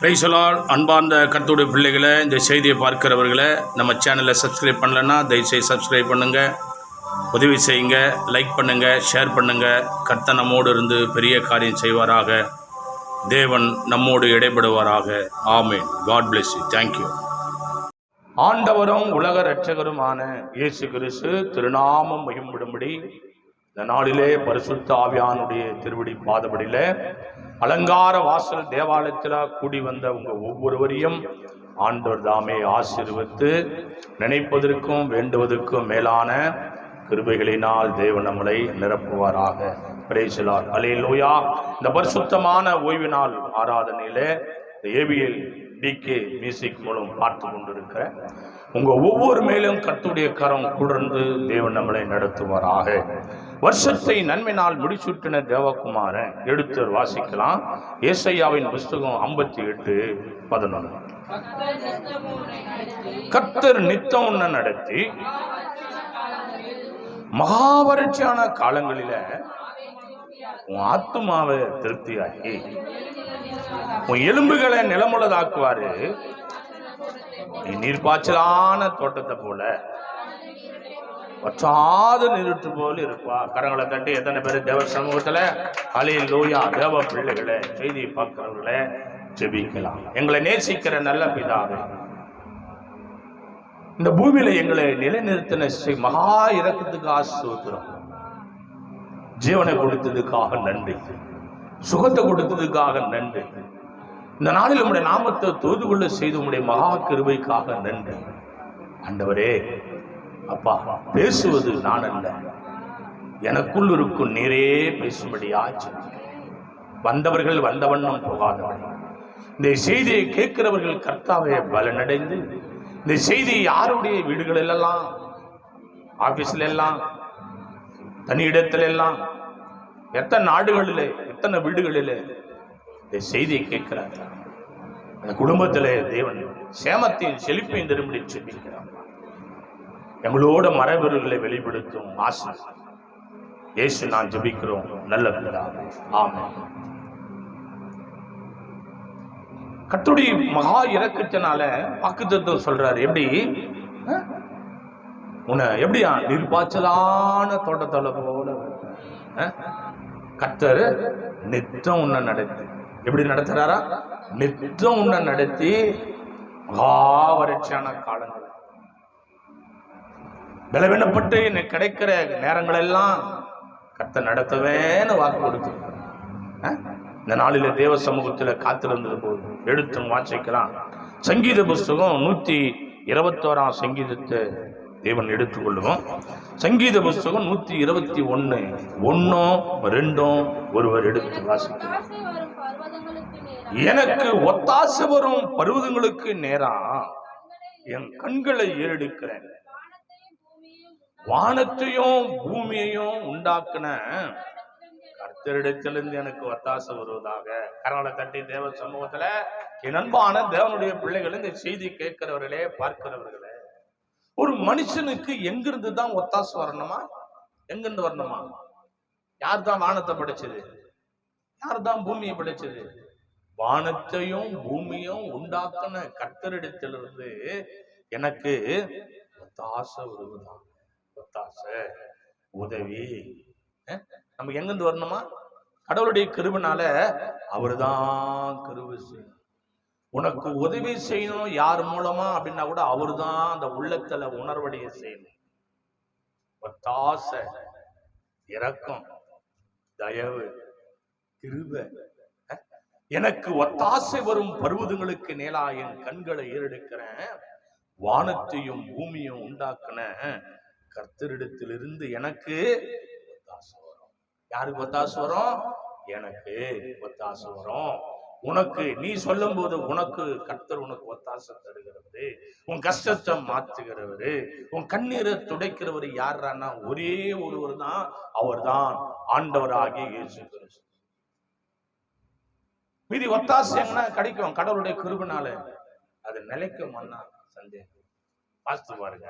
Praise the Lord. அன்பார்ந்த கர்த்தருடைய பிள்ளைகளை, இந்த செய்தியை பார்க்கிறவர்களை நம்ம சேனலை சப்ஸ்கிரைப் பண்ணலைன்னா தயவுசெய்து சப்ஸ்கிரைப் பண்ணுங்கள், உதவி செய்யுங்க, லைக் பண்ணுங்கள், ஷேர் பண்ணுங்கள். கர்த்தர் நம்மோடு இருந்து பெரிய காரியம் செய்வாராக. தேவன் நம்மோடு இடைபடுவாராக. Amen. God bless you. Thank you. ஆண்டவரும் உலக இரட்சகருமான இயேசு கிறிஸ்து திருநாமம் மகிமைப்படும்படி இந்த நாளிலே பரிசுத்த ஆவியானுடைய திருவடி பாதபடியில அலங்கார வாசல் தேவாலயத்தில் கூடி வந்த உங்க ஒவ்வொருவரையும் ஆண்டவர் தாமே ஆசீர்வதித்து நினைப்பதற்கும் வேண்டுவதற்கும் மேலான கிருபைகளினால் தேவன் நம்மளை நிரப்புவாராக. Praise the Lord. அல்லேலூயா. இந்த பரிசுத்தமான ஓய்வு நாள் ஆராதனையிலே ஏபிஎல் டிகே மியூசிக் மூலம் பார்த்து கொண்டிருக்கிற உங்க ஒவ்வொரு மேலும் கர்த்தருடைய கரம் கூர்ந்து தேவன் நம்மளை நடத்துவாராக. வருஷத்தை நன்மையினால் முடிசூட்டின தேவகுமாரன் எடுத்து வாசிக்கலாம். ஏசாயாவின் புஸ்தகம் 58:11. கர்த்தர் நித்தம் உன்னை நடத்தி மகாவறட்சியான காலங்களில உன் ஆத்துமாவை திருப்தியாக்கி உன் எலும்புகளை நிலமுள்ளதாக்குவாரு. நீ நீர்ப்பாய்ச்சலான தோட்டத்தை போல வற்றாத நீருற்று போல இருப்பா. கரங்களை தட்டி எத்தனை பேர் தேவ சமூகத்துல அல்லேலூயா தேவ பிள்ளைகளை செய்தி பார்க்கிறவர்களை ஜெபிக்கலாம். எங்களை நேசிக்கிற நல்ல பிதாவே, இந்த பூமியில எங்களை நிலைநிறுத்தின மகா இரக்கத்துக்கு ஆசீர்வதிக்கிறோம். ஜீவனை கொடுத்ததுக்காக நன்றி, சுகத்தை கொடுத்ததுக்காக நன்றி. இந்த நாளில் உம்முடைய நாமத்தை தொழுது கொள்ள செய்து உம்முடைய மகா கிருபைக்காக நன்றி. ஆண்டவரே, அப்பா, பேசுவது நான் அல்ல, எனக்குள் இருக்கும் நீரே பேசும்படியாச்சு. வந்தவர்கள் வந்தவண்ணம் போகாதவர்கள், இந்த செய்தியை கேட்கிறவர்கள் கர்த்தாவை பலனடைந்து இந்த செய்தி யாருடைய வீடுகளெல்லாம், ஆபீஸ்ல எல்லாம், தனி இடத்துல எல்லாம், எத்தனை நாடுகளில், எத்தனை வீடுகளில் இந்த செய்தியை கேட்கிறார்கள். அந்த குடும்பத்தில் தேவன் சேமத்தையும் செழிப்பையும் திரும்பி செபிக்கிறார். எங்களோட மரபுகளை வெளிப்படுத்தும் ஆசை இயேசு நான் ஜெபிக்கிறோம் நல்ல பிதாவே. ஆமென். கர்த்தருடைய மகா இரக்கத்தினால வாக்குத்தத்தம் சொல்றாரு. எப்படி உன்னை எப்படியா நீர்ப்பாய்ச்சலான தோட்டத்தோட போல கர்த்தர் நித்தம் உன்னை நடத்தி, எப்படி நடத்துறாரா? நித்தம் உன்னை நடத்தி மகா வறட்சியான காலங்கள் பலவீனப்பட்டு எனக்கு கிடைக்கிற நேரங்கள் எல்லாம் கர்த்தர் நடத்தவேன்னு வாக்கு கொடுத்து இந்த நாளில தேவ சமூகத்தில் காத்திருந்தது போது எடுத்து வாசிக்கலாம். சங்கீத புஸ்தகம் 121 சங்கீதத்தை தேவன் எடுத்துக்கொள்ளுவோம். சங்கீத புஸ்தகம் 121 1-2 ஒருவர் எடுத்து வாசிக்கலாம். எனக்கு ஒத்தாசை வரும் பர்வதங்களுக்கு நேரா என் கண்களை ஏறெடுக்கிறேன். வானத்தையும் பூமியையும் உண்டாக்குன கர்த்தரிடத்திலிருந்து எனக்கு ஒத்தாசை வருவதாக. கரங்களை தட்டி தேவ சமூகத்துல என் அன்பான தேவனுடைய பிள்ளைகள், இந்த செய்தி கேட்கிறவர்களே, பார்க்கிறவர்களே, ஒரு மனுஷனுக்கு எங்கிருந்து தான் ஒத்தாசை வரணுமா? எங்கிருந்து வரணுமா? யார் தான் வானத்தை படைச்சது? யார் தான் பூமியை படைச்சது? வானத்தையும் பூமியும் உண்டாக்குன கர்த்தரிடத்திலிருந்து எனக்கு ஒத்தாசை வருவதாக. ஒத்தாசை, உதவி நமக்கு எங்கிருந்து வரணுமா? கடவுளுடைய கிருபைனால அவரு தான் கிருபை செய்யணும். உனக்கு உதவி செய்யணும் யார் மூலமா அப்படின்னா கூட அவரு தான் அந்த உள்ளத்துல உணர்வடைய செய்யணும். ஒத்தாசை, இரக்கம், தயவு, கிருபை. எனக்கு ஒத்தாசை வரும் பர்வதங்களுக்கு நேரா என் கண்களை ஏறெடுக்கிறேன். வானத்தையும் பூமியும் உண்டாக்குன கர்த்தரிடத்திலிருந்து எனக்கு ஒத்தாசை வரும். யாருக்கு ஒத்தாசை வரும்? எனக்கு ஒத்தாசை வரும். உனக்கு நீ சொல்லும் போது உனக்கு கர்த்தர் உனக்கு ஒத்தாசை தருகிறது. உன் கஷ்டத்தை மாற்றுகிறவரு, உன் கண்ணீரை துடைக்கிறவர் யாருன்னா ஒரே ஒருவர் தான், அவர் தான் ஆண்டவராகிய இயேசு கிறிஸ்து. மீதி ஒத்தாசை என்ன கிடைக்கும்? கடவுளுடைய கிருபைனால அது நிலைக்கும். சந்தேகம். வாசித்து பாருங்க.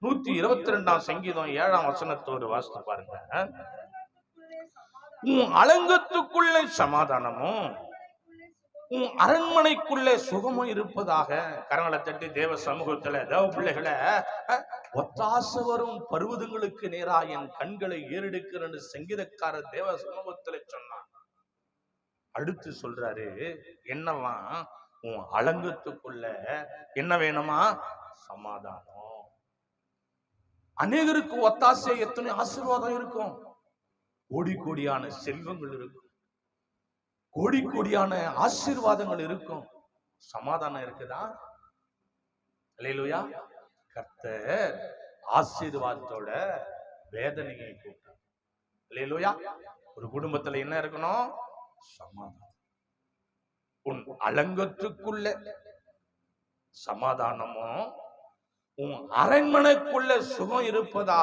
122 சங்கீதம் 7 வசனத்தோடு வாசித்து பாருங்க. உன் அலங்கத்துக்குள்ள சமாதானமும் உன் அரண்மனைக்குள்ளே சுகமும் இருப்பதாக. கரங்களை தட்டி தேவ சமூகத்துல தேவ பிள்ளைகளை, ஒத்தாசை வரும் பருவதங்களுக்கு நேரா என் கண்களை ஏறெடுக்கிற சங்கீதக்காரர் தேவ சமூகத்துல சொன்னார். அடுத்து சொல்றாரு, என்னவா உன் அலங்கத்துக்குள்ள என்ன வேணுமா? சமாதானம். அநேகருக்கு ஒத்தாசை எத்தனை ஆசீர்வாதம் இருக்கும், கோடி கோடியான செல்வங்கள் இருக்கும், கோடி கோடியான ஆசீர்வாதங்கள் இருக்கும், சமாதானம் இருக்குதா? அல்லேலூயா. கர்த்தர் ஆசீர்வாதத்தோட வேதனையை கூட்டார். அல்லேலூயா. ஒரு குடும்பத்துல என்ன இருக்கணும்? சமாதானம். உன் அலங்கத்துக்குள்ள சமாதானமும் உன் அரண்மனைக்குள்ள சுகம் இருப்பதா?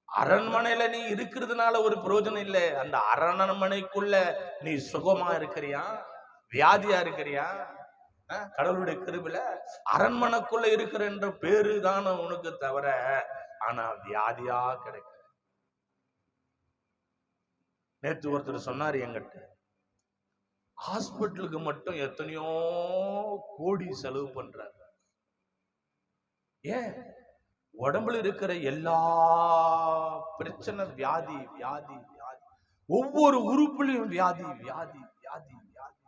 அரண்மனையில நீ இருக்கிறதுனால ஒரு பிரயோஜனம் இல்லை. அந்த அரண்மனைக்குள்ள நீ சுகமா இருக்கிறியா? வியாதியா இருக்கிறியா? கடவுளுடைய கிருபையில அரண்மனைக்குள்ள இருக்கிற என்ற பேரு தானே உனக்கு தவிர, ஆனா வியாதியா கிடைக்க. நேற்று ஒருத்தர் சொன்னாரு என்கிட்ட, ஹாஸ்பிட்டலுக்கு மட்டும் எத்தனையோ கோடி செலவு பண்றாரு. ஏன்? உடம்புல இருக்கிற எல்லா பிரச்சனை வியாதி வியாதி வியாதி, ஒவ்வொரு உறுப்புலையும் வியாதி வியாதி வியாதி வியாதி.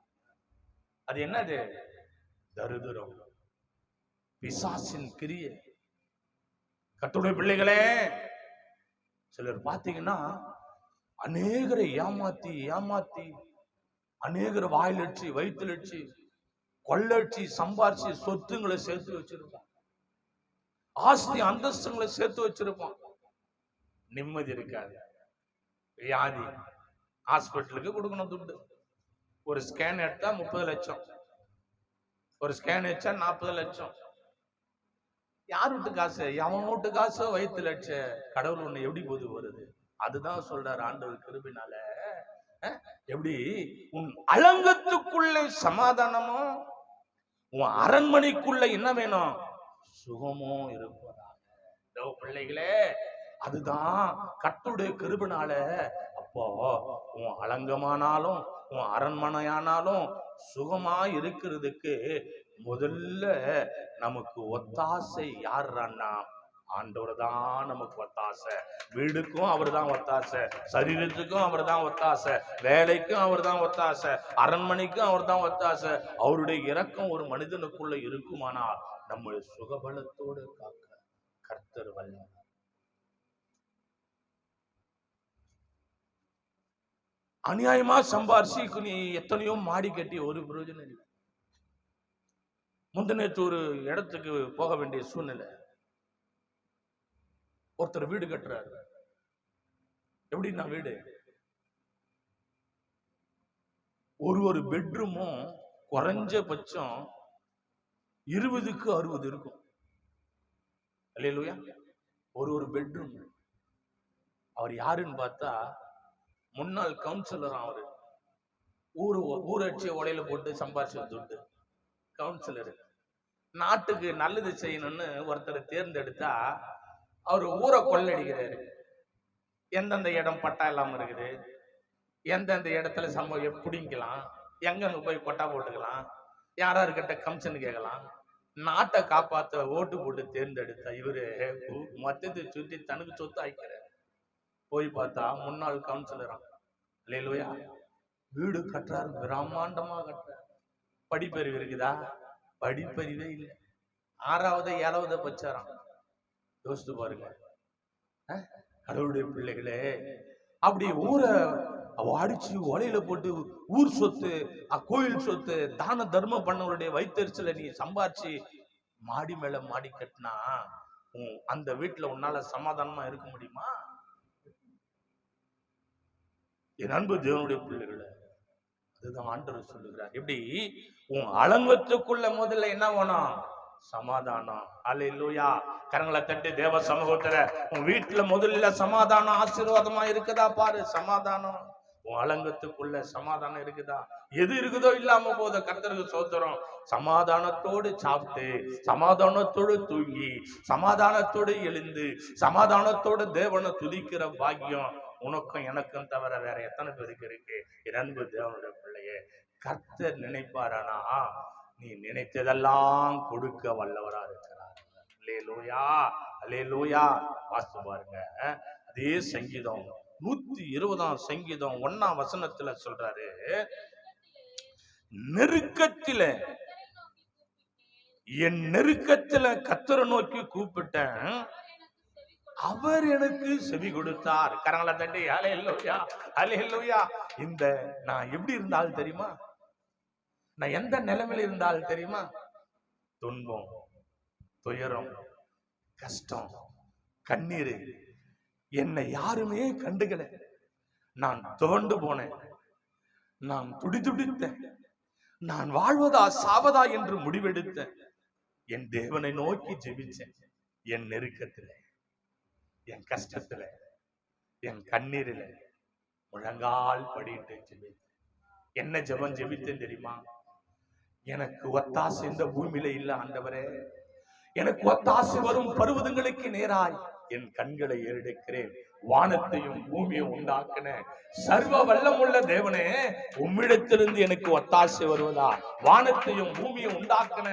அது என்னது? தரித்திரம், பிசாசின் கிரியை. கர்த்தருடைய பிள்ளைகளே, சிலர் பாத்தீங்கன்னா அநேகரை ஏமாத்தி ஏமாத்தி, அநேகர் வாயிலட்சி வயிற்றுலட்சி கொள்ளட்சி சம்பாரிச்சு சொத்துங்களை சேர்த்து வச்சிருப்பான், ஆஸ்தி அந்தஸ்துங்களை சேர்த்து வச்சிருப்பான். நிம்மதி இருக்காது, வியாதி. ஹாஸ்பிட்டலுக்கு கொடுக்கணும் துட்டு. ஒரு ஸ்கேன் எடுத்தா 30 லட்சம், ஒரு ஸ்கேன் வச்சா 40 லட்சம். யார் வீட்டு காசு? அவன் வீட்டு காசு. வயிற்று லட்ச கடவுள் ஒண்ணு எப்படி போது வருது? அதுதான் சொல்றாரு ஆண்டவர் கிருபையினால. எப்படி உன் அலங்கத்துக்குள்ளே சமாதானமும் உன் அரண்மனைக்குள்ள என்ன வேணும்? சுகமும் இருப்பதாக. பிள்ளைகளே, அதுதான் கர்த்தருடைய கிருபையினால. அப்போ உன் அலங்கமானாலும் உன் அரண்மனையானாலும் சுகமா இருக்கிறதுக்கு முதல்ல நமக்கு ஒத்தாசை யாருன்னா ஆண்டவர் தான் நமக்கு ஒத்தாசை. வீடுக்கும் அவர் தான் ஒத்தாசை, சரீரத்துக்கும் அவர் தான் ஒத்தாசை, வேலைக்கும் அவர் தான் ஒத்தாசை, அரண்மனைக்கும் அவர் தான் ஒத்தாசை. அவருடைய இரக்கம் ஒரு மனிதனுக்குள்ள இருக்குமானால் நம்ம சுகபலத்தோடு காக்க கர்த்தர் வல்லவர். அநியாயமா சம்பாரிச்சு நீ எத்தனையோ மாடி கட்டி ஒரு பிரயோஜனம் இல்லை. முந்தினத்து ஒரு இடத்துக்கு போக வேண்டிய சூழ்நிலை. ஒருத்தர் வீடு கட்டுறாரு. எப்படின்னா, வீடு ஒரு பெட்ரூமும் குறைஞ்சபட்சம் 20க்கு 60 இருக்கும். அல்லேலூயா. ஒரு பெட்ரூம். அவர் யாருன்னு பார்த்தா முன்னாள் கவுன்சிலர். அவரு ஊராட்சி உலையில போட்டு சம்பாரிச்சு துட்டு கவுன்சிலர். நாட்டுக்கு நல்லது செய்யணும்னு ஒருத்தரை தேர்ந்தெடுத்தா அவர் ஊரை கொள்ளடிக்கிறாரு. எந்தெந்த இடம் பட்டா இல்லாம இருக்குது, எந்தெந்த இடத்துல சம்பவம் பிடிக்கலாம், எங்கெங்க போய் கொட்டா போட்டுக்கலாம், யாராருக்கிட்ட கமிஷன் கேட்கலாம். நாட்டை காப்பாற்ற ஓட்டு போட்டு தேர்ந்தெடுத்தா இவரு மொத்தத்தை சுத்தி தனக்கு சொத்து ஆயிக்கிறார். போய் பார்த்தா முன்னாள் கவுன்சிலரா. அல்லேலூயா. வீடு கட்டுறாரு, பிரம்மாண்டமா கட்டுறாரு. படிப்பறிவு இருக்குதா? படிப்பறிவே இல்லை. 6வது 7வது பச்சாராம். யோசித்து பாருங்க கடவுளுடைய பிள்ளைகளே. அப்படி ஊரை அடிச்சு ஒலையில போட்டு ஊர் சொத்து, கோயில் சொத்து, தான தர்மம் பண்ணவருடைய வைத்தறிச்சல நீ சம்பாரிச்சு மாடி மேல மாடி கட்டினா அந்த வீட்டுல உன்னால சமாதானமா இருக்க முடியுமா? என் அன்பு தேவனுடைய பிள்ளைகளை, அதுதான் ஆண்டவர் சொல்லுகிறார். எப்படி உன் அலங்கத்துக்குள்ள முதல்ல என்ன வேணும்? சமாதானம். அல்லேலூயா. கரங்களை தட்டி தேவ சமூகத்துல உன் வீட்டுல முதல்ல சமாதானம் ஆசீர்வாதமா இருக்குதா பாரு. சமாதானம் உன் அலங்கத்துக்குள்ள சமாதானம் இருக்குதா? எது இருக்குதோ இல்லாம போத கர்த்தருக்கு சோத்திரம். சமாதானத்தோடு சாப்பிட்டு, சமாதானத்தோடு தூங்கி, சமாதானத்தோடு எழுந்து, சமாதானத்தோடு தேவனை துதிக்கிற பாக்கியம் உனக்கும் எனக்கும் தவிர வேற எத்தனை பேருக்கு இருக்கு? என் அன்பு தேவனுடைய பிள்ளையே, கர்த்தர் நினைப்பாரானா நீ நினைத்ததெல்லாம் கொடுக்க வல்லவரா இருக்கிறார். அல்லேலூயா, அல்லேலூயா. வாசித்து பாருங்க, அதே சங்கீதம் 120 சங்கீதம் 1 சொல்றாரு, நெருக்கத்தில என் நெருக்கத்தில கர்த்தரை நோக்கி கூப்பிட்டேன், அவர் எனக்கு செவி கொடுத்தார். கரங்களை தட்டி அல்லேலூயா, அல்லேலூயா. இந்த நான் எப்படி இருந்தாலும் தெரியுமா, நான் எந்த நிலைமையில இருந்தாலும் தெரியுமா, துன்பம், துயரம், கஷ்டம், கண்ணீர், என்னை யாருமே கண்டுகல. நான் துவண்டு போனேன், நான் துடிதுடித்தேன், நான் வாழ்வதா சாவதா என்று முடிவெடுத்தேன். என் தேவனை நோக்கி ஜெபிச்சேன். என் நெருக்கத்தில், என் கஷ்டத்துல, என் கண்ணீரில் முழங்கால் படிட்டு ஜெபித்தேன். என்ன ஜெபம் ஜெபித்தேன் தெரியுமா? எனக்கு ஒத்தாசை இந்த பூமியில இல்ல ஆண்டவரே, எனக்கு ஒத்தாசை வரும் பருவதங்களுக்கு நேராய் என் கண்களை ஏறெடுக்கிறேன். வானத்தையும் பூமியும் உண்டாக்கின சர்வ வல்லமுள்ள தேவனே, உம்மிடத்திலிருந்து எனக்கு ஒத்தாசை வருவதா? வானத்தையும் பூமியும் உண்டாக்கின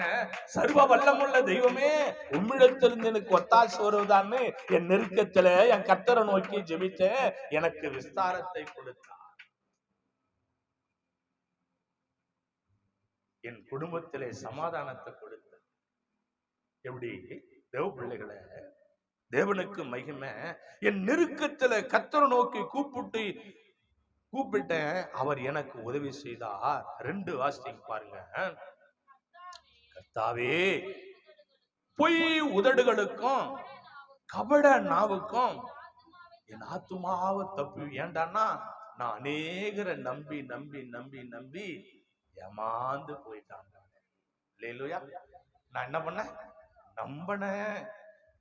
சர்வ வல்லமுள்ள தெய்வமே, உம்மிடத்திலிருந்து எனக்கு ஒத்தாசை வருவதான்னு என் நெருக்கத்துல என் கர்த்தரை நோக்கி ஜெபித்தேன். எனக்கு விஸ்தாரத்தை கொடுத்தார். என் குடும்பத்திலே சமாதானத்தை கொடுத்தார். எப்படி தேவ பிள்ளைகளை, தேவனுக்கு மகிமை. என் நெருக்கத்துல கர்த்தரை நோக்கி கூப்பிட்டேன், அவர் எனக்கு உதவி செய்தார். 2 வாசிங்க பாருங்க. கர்த்தாவே, பொய் உதடுகளுக்கும் கபட நாவுக்கும் என் ஆத்துமாவை தப்பி. ஏண்டான்னா நான் அநேகரை நம்பி நம்பி நம்பி நம்பி ஏமாந்து போயிட்டாங்க. இல்லையா? நான் என்ன பண்ணேன்? நம்பினேன்.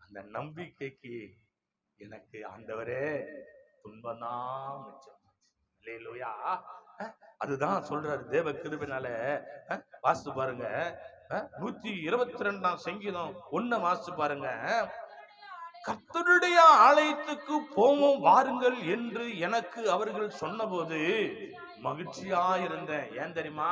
அந்த நம்பிக்கைக்கு எனக்கு ஆண்டவரே துன்பம்தான் மிச்சம். இல்லையா? அதுதான் சொல்றாரு தேவ கிருபையினால. வாசித்து பாருங்க, 122 சங்கீதம் 1 வாசித்து பாருங்க. கர்த்தருடைய ஆலயத்துக்கு போவோம் வாருங்கள் என்று எனக்கு அவர்கள் சொன்னபோது மகிழ்ச்சியா இருந்தேன். ஏன் தெரியுமா?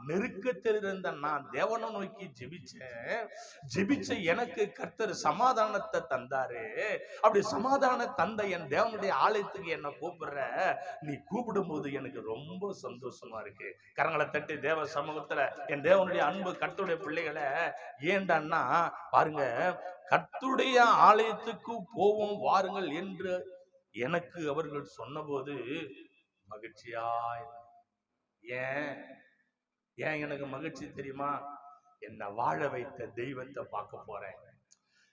நெருக்கத்தில் இருந்த நான் தேவனை நோக்கி ஜெபிச்ச எனக்கு கர்த்தர் சமாதானத்தை தந்தாரு. அப்படி சமாதான தந்த என் தேவனுடைய ஆலயத்துக்கு என்ன கூப்பிடுற, நீ கூப்பிடும் போது எனக்கு ரொம்ப சந்தோஷமா இருக்கு. கரங்களை தட்டி தேவ சமூகத்துல என் தேவனுடைய அன்பு கர்த்தருடைய பிள்ளைகளை, ஏண்டான்னா பாருங்க, கர்த்தருடைய ஆலயத்துக்கு போவோம் வாருங்கள் என்று எனக்கு அவர்கள் சொன்னபோது மகிழ்ச்சியா. ஏன் எனக்கு மகிழ்ச்சி தெரியுமா? என்னை வாழ வைத்த தெய்வத்தை பார்க்க போறேன்,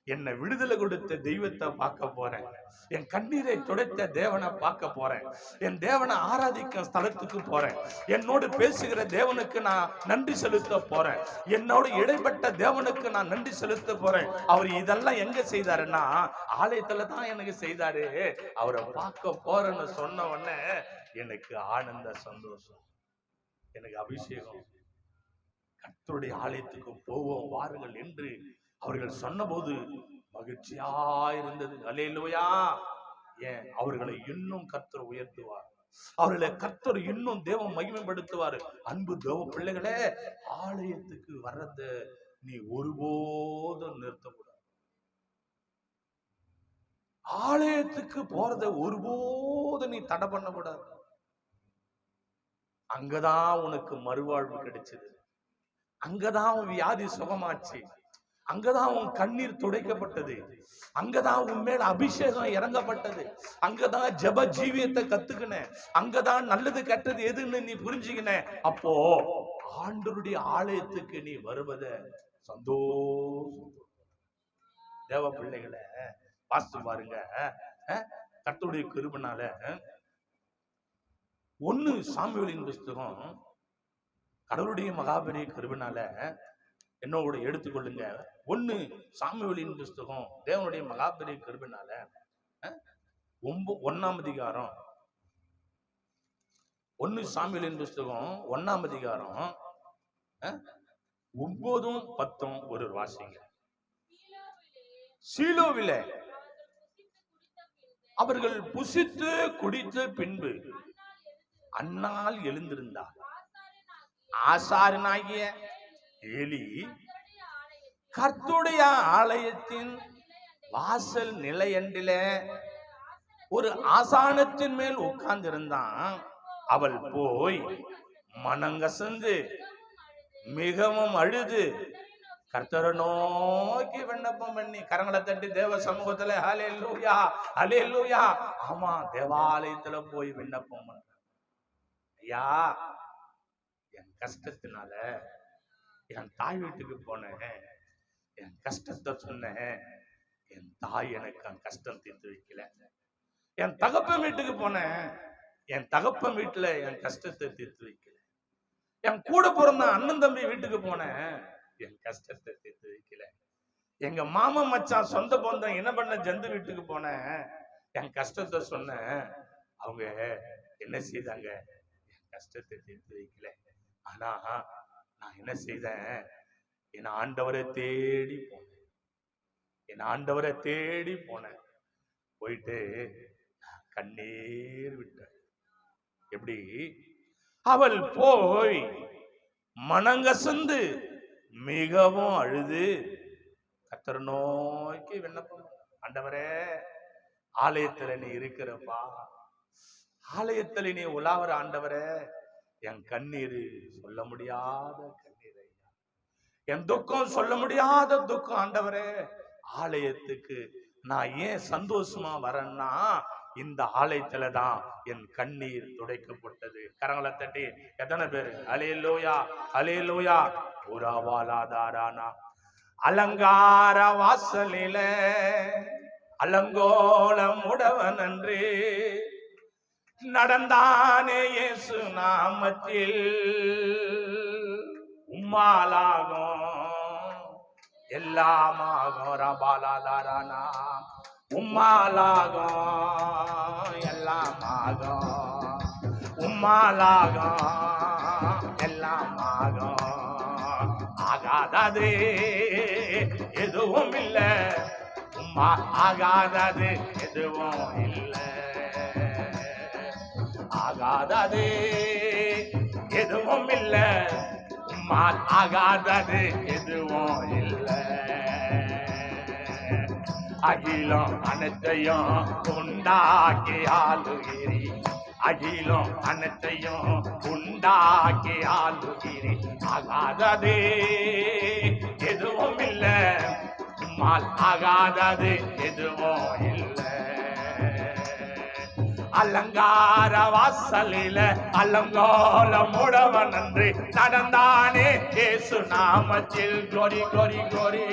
என்னை விடுதலை கொடுத்த தெய்வத்தை பார்க்க போறேன், என் கண்ணீரை துடைத்த தேவனை பார்க்க போறேன், என் தேவனை ஆராதிக்க ஸ்தலத்துக்கு போறேன், என்னோடு பேசுகிற தேவனுக்கு நான் நன்றி செலுத்த போறேன், என்னோடு இடைப்பட்ட தேவனுக்கு நான் நன்றி செலுத்த போறேன். அவர் இதெல்லாம் எங்க செய்தாருன்னா ஆலயத்துல தான் எனக்கு செய்தாரு. அவரை பார்க்க போறேன்னு சொன்ன உடனே எனக்கு ஆனந்த சந்தோஷம், எனக்கு அபிஷேகம். கர்த்தருடைய ஆலயத்துக்கு போவோம் வாருங்கள் என்று அவர்கள் சொன்னபோது மகிழ்ச்சியா இருந்தது. அல்லேலூயா. ஏன்? அவர்களை இன்னும் கர்த்தர் உயர்த்துவார், அவர்களை கர்த்தர் இன்னும் தேவன் மகிமைப்படுத்துவார். அன்பு தேவ பிள்ளைகளே, ஆலயத்துக்கு வர்றத நீ ஒருபோதும் நிறுத்தக்கூடாது. ஆலயத்துக்கு போறத ஒருபோதும் நீ தடை பண்ணக்கூடாது. அங்கதான் உனக்கு மறுவாழ்வு கிடைச்சது, அங்கதான் உன் வியாதி சுகமாச்சு, அங்கதான் உன் கண்ணீர் துடைக்கப்பட்டது, அங்கதான் உன் மேல அபிஷேகம் இறங்கப்பட்டது, அங்கதான் ஜெப ஜீவியத்தை கத்துக்கின, அங்கதான் நல்லது கெட்டது எதுன்னு நீ புரிஞ்சுக்கின. அப்போ ஆண்டவருடைய ஆலயத்துக்கு நீ வருவத சந்தோஷம். தேவ பிள்ளைகளை வாசித்து பாருங்க, கர்த்தருடைய கிருபையினால 1 சாமுவேலின் புஸ்தகம், கடவுளுடைய மகாபெரிய கிருபையினால என்னோட எடுத்துக்கொள்ளுங்க. 1 சாமுவேலின் புஸ்தகம் தேவனுடைய மகாபெரிய கிருபையினால 1ஆம் அதிகாரம், 1 சாமுவேலின் புஸ்தகம் 1ஆம் அதிகாரம் 9, 10 ஒரு வாசிங்க. சீலோவிலே அவர்கள் புசித்து குடித்த பின்பு அன்னாள் எழுந்திருந்தார். ஆசாரனாகிய ஏலி கர்த்தருடைய ஆலயத்தின் வாசல் நிலையண்டில ஒரு ஆசானத்தின் மேல் உட்கார்ந்திருந்தான். அவள் போய் மனங்கசந்து மிகவும் அழுது கர்த்தரை நோக்கி விண்ணப்பம் பண்ணி கரங்களை தட்டி தேவ சமூகத்துல ஹல்லேலூயா ஹல்லேலூயா. ஆமா, தேவாலயத்துல போய் விண்ணப்பம் பண்ற. ஐயா, என் கஷ்டத்தினால என் தாய் வீட்டுக்கு போனேன், என் கஷ்டத்தை சொன்னேன், என் தாய் எனக்கு அந்த கஷ்டம் தீர்த்து வைக்கல. என் தகப்பன் வீட்டுக்கு போனேன், என் தகப்பன் வீட்டுல என் கஷ்டத்தை தீர்த்து வைக்கல. என் கூட பிறந்த அண்ணன் தம்பி வீட்டுக்கு போனேன், என் கஷ்டத்தை தீர்த்து வைக்கல. எங்க மாமா மச்சான் சொந்த பந்தம் என்ன பண்ண ஜந்து வீட்டுக்கு போனேன், என் கஷ்டத்தை சொன்னேன், அவங்க என்ன செய்தாங்க, என் கஷ்டத்தை தீர்த்து வைக்கல. ஆனா நான் என்ன செய்தேன், என் ஆண்டவரை தேடி போனேன், என் ஆண்டவரை தேடி போனேன். போயிட்டு கண்ணீர் விட்டேன். எப்படி? அவள் போய் மனங்கசந்து மிகவும் அழுது கர்த்தரை நோக்கி விண்ணப்பம், ஆண்டவரே, ஆலயத்துல நீ இருக்கிறப்பா, ஆலயத்துல நீ உலாவர ஆண்டவரே, என் கண்ணீர் சொல்ல முடியாத கண்ணீர், என் துக்கம் சொல்ல முடியாத துக்கம் ஆண்டவரே. ஆலயத்துக்கு நான் ஏன் சந்தோஷமா வரேன்னா, இந்த ஆலயத்துலதான் என் கண்ணீர் துடைக்கப்பட்டது. கரங்களை தட்டி எத்தனை பேரு ஹல்லேலூயா ஹல்லேலூயா. புறாவாலாதாரானா அலங்கார வாசலில அலங்கோலம் உடவன் அன்று நடந்தானே இயேசு நாமத்தில், உம்மாலாகும் எல்லாமாகும் ரபாலாதாரானா, உம்மாலாகும் எல்லாமாகும், உம்மாலாகும் எல்லாமாகும். ஆகாதது எதுவும் இல்லை, உம்மா ஆகாதது எதுவும் இல்லை, ஆகாதது எதுவும் இல்லை, உம்மா ஆகாதது எதுவும் இல்லை. அகிலம் அனைத்தையும் உண்டாக்கி ஆளுகிறி, அகிலம் அனைத்தையும் உண்டாக்கி ஆளுகிறி, ஆகாதது எதுவும் இல்லை, உம்மால் ஆகாதது எதுவும் இல்லை. அலங்கார வாசலில அலங்கோலம் உடவன் அன்று நடந்தானே இயேசு நாமத்தில், கோரி கோரி கோரி.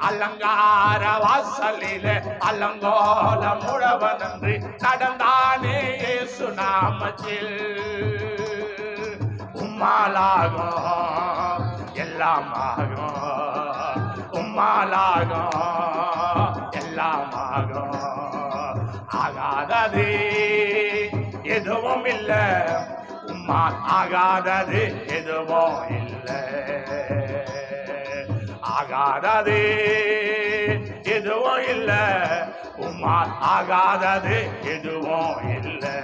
அலங்கார வாசலில அலங்கோலம் உடவன் அன்று நடந்தானே இயேசு நாமத்தில், உம்மாலாகும் எல்லாமாகும், உம்மாலாகும் எல்லாமாகும். ஆகாதது எதுவும் இல்லை, உம்மால் ஆகாதது எதுவும் இல்லை, ஆகாதது எதுவும் இல்லை, உம்மால் ஆகாதது எதுவும் இல்லை.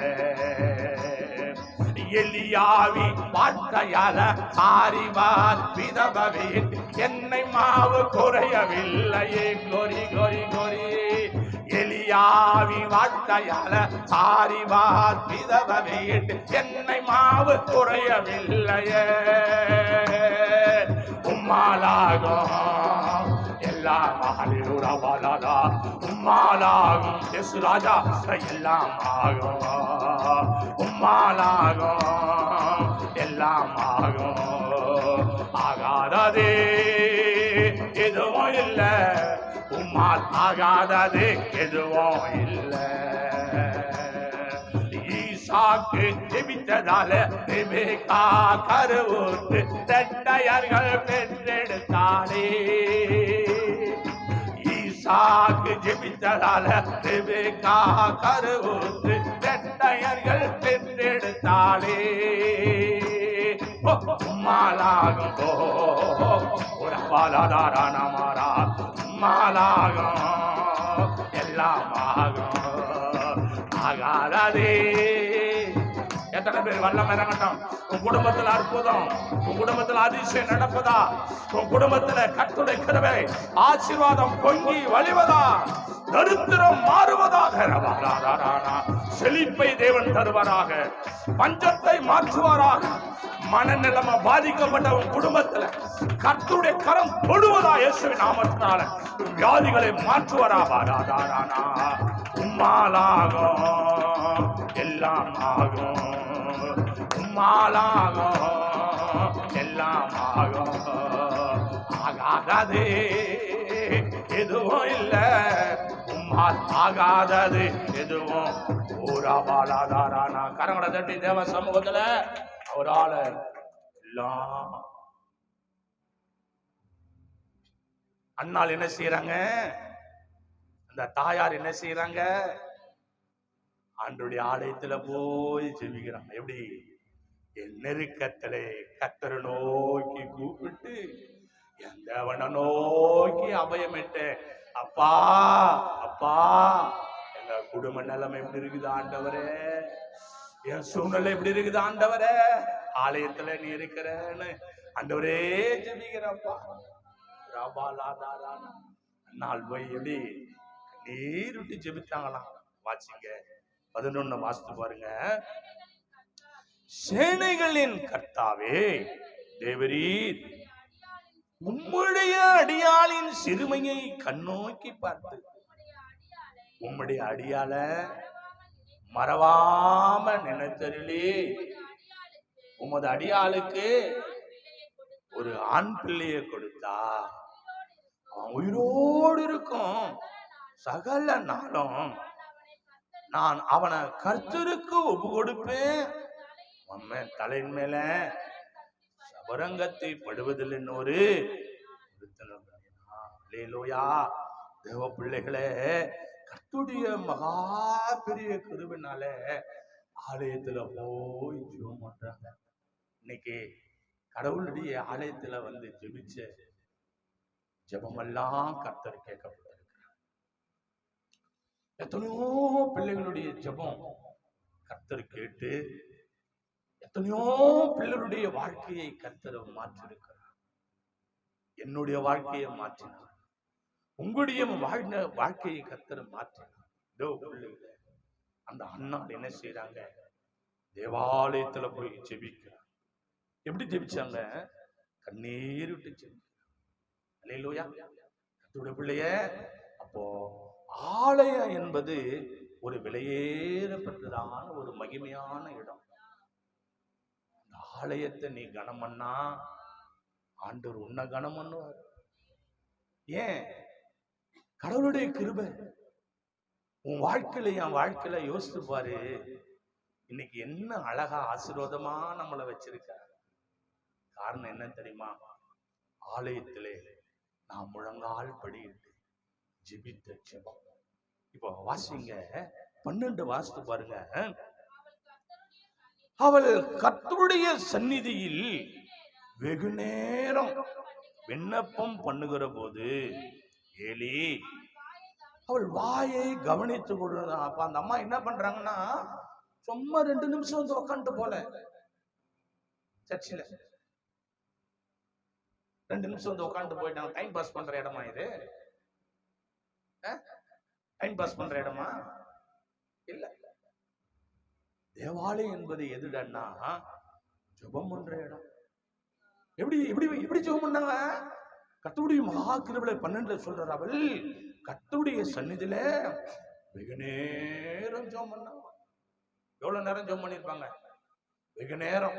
எலியாவி வார்த்தையால சாரிவார் விதபவின் என்னை மாவு குறையவில்லையே, கோரி கோரி கோரி. எலியாவி வார்த்தையால சாரிவார் விதபவின் என்னை மாவு குறையவில்லையே, உம்மாலாகும் எல்லாம் ஹல்லேலூயா. உம்மாலாகும் இயேசு ராஜா எல்லாம் ஆகும், உம்மாலாகும் எல்லாம் ஆகும். ஆகாதது எதுவும் இல்லை, உம்மால் ஆகாதது எதுவும் இல்லை. ஈசாக்கு ஜெபித்ததால ரெபெக்கா கருவுற்று ரெட்டையர்கள் பெற்றெடுத்தாளே. ஈசாக்கு ஜெபித்ததால ரெபெக்கா கருவுற்று ரெட்டையர்கள் பெற்றெடுத்தாளே. உம்மாலாகும் உறவாலாதாரானமாரா, உம்மாலாகும் எல்லாமாகும். ஆகாதது எத்தனை பேர் வல்லம் இறங்கட்டும்? உன் குடும்பத்தில் அற்புதம், உன் குடும்பத்தில் அதிசயம் நடப்பதா? உன் குடும்பத்தில் கர்த்தருடைய கிருபை ஆசீர்வாதம் பொங்கி வழிவதா? தரித்திரம் மாறுவதாக, செழிப்பை தேவன் தருவாராக, பஞ்சத்தை மாற்றுவாராக. மனநிலைமை பாதிக்கப்பட்ட உன் குடும்பத்துல கர்த்தருடைய கரம் தொடுவதா இயேசுவின் நாமத்தினால வியாதிகளை மாற்றுவாராக. உம்மாலாகும் எல்லாம் ஆகும், உம்மாலாகும் எல்லாம் ஆகும். ஆகாதே எதுவும் இல்ல, உம்மால் ஆகாதது எதுவும். ஊராபாலாதாரானா கரங்களை தட்டி தேவ சமூகத்துல அவரால எல்லாம். அண்ணால் என்ன செய்யறாங்க? அந்த தாயார் என்ன செய்யறாங்க? ஆண்டவருடைய ஆலயத்துல போய் ஜெபிக்கிறாங்க. எப்படி? என் நெருக்கத்திலே கர்த்தரை நோக்கி கூப்பிட்டு என் தேவனை நோக்கி அபயமிட்டு, அப்பா அப்பா எங்க குடும்ப நிலைமை எப்படி இருக்குது ஆண்டவரே, என் சூழ்நிலை எப்படி இருக்குது ஆண்டவரே, ஆலயத்துல நீ இருக்கிறன்னு ஆண்டவரே ஜெபிக்கிறப்பா. நாள் போய் எப்படி நீர் விட்டு ஜெபிச்சாங்களாம். வாசிங்க 11 வாசித்து பாருங்க. சேனைகளின் கர்த்தாவே தேவரீர் உம்முடைய அடியாளின் சிறுமையை கண்ணோக்கி பார்த்து உம்முடைய அடியாள மறவாம நினைத்தருளே. உமது அடியாளுக்கு ஒரு ஆண் பிள்ளையை கொடுத்தா அவன் உயிரோடு இருக்கும் சகல நாளும் நான் அவனை கர்த்தருக்கு ஒப்பு கொடுப்பேன். தலையின் மேல சபரங்கத்தை படுவதில் ஒரு தேவ பிள்ளைகளே, கர்த்தருடைய மகா பெரிய கிருபையினால ஆலயத்துல போய் ஜெபம் பண்றாங்க. இன்னைக்கு கடவுளுடைய ஆலயத்துல வந்து ஜெபிச்ச ஜெபமெல்லாம் கர்த்தர் கேட்கப்பட்டிருக்கிறார். எத்தனையோ பிள்ளைகளுடைய ஜெபம் கர்த்தர் கேட்டு எத்தனையோ பிள்ளைகளுடைய வாழ்க்கையை கர்த்தர் மாற்றிருக்கிறார். என்னுடைய வாழ்க்கையை மாற்றினார், உங்களுடைய வாழ்க்கையை கர்த்தர் மாற்றினார். அந்த அண்ணா என்ன செய்யறாங்க? தேவாலயத்துல போய் ஜெபிக்கிறார். எப்படி ஜெபிச்சாங்க? கண்ணீர் விட்டு ஜெபிக்கிறார். அல்லேலூயா. கர்த்தருடைய பிள்ளைய, அப்போ ஆலயம் என்பது ஒரு விலையேறப்பட்டதான ஒரு மகிமையான இடம். அந்த ஆலயத்தை நீ கனம் பண்ணா ஆண்டவர் உன்னை கனம் பண்ணுவார். ஏன்? கடவுளுடைய கிருபை உன் வாழ்க்கையில, என் வாழ்க்கையில யோசித்து பாரு. இன்னைக்கு என்ன அழகா ஆசீர்வாதமா நம்மளை வச்சிருக்க. காரணம் என்ன தெரியுமா? ஆலயத்திலே நான் முழங்கால் படியிட்டு ஜெபித்த ஜெபம். இப்போ வாசிங்க 12 வாசித்து பாருங்க. அவள் கர்த்தருடைய சந்நிதியில் வெகு நேரம் விண்ணப்பம் பண்ணுகிற போது ஏலி அவள் வாயை கவனித்து கொண்டு. அப்ப அந்த அம்மா என்ன பண்றாங்கன்னா, சும்மா 2 நிமிஷம் வந்து உக்காந்துட்டு போல சர்ச்சில் 2 நிமிஷம் வந்து உட்காந்து போயிட்டாங்க. டைம் பாஸ் பண்ற இடமா இது? டைம் பாஸ் பண்ற இடமா? இல்ல. தேவாலயம் என்பது எதுடன்னா ஜெபம் பண்ற இடம். எப்படி எப்படி எப்படி ஜெபம் பண்ணாங்க? கர்த்தருடைய மகா கிருபையில 12 சொல்றார், அவள் கர்த்தருடைய சந்நிதியில வெகு நேரம் ஜெபம் பண்ணாங்க. எவ்வளவு நேரம் ஜெபம் பண்ணிருப்பாங்க? வெகு நேரம்.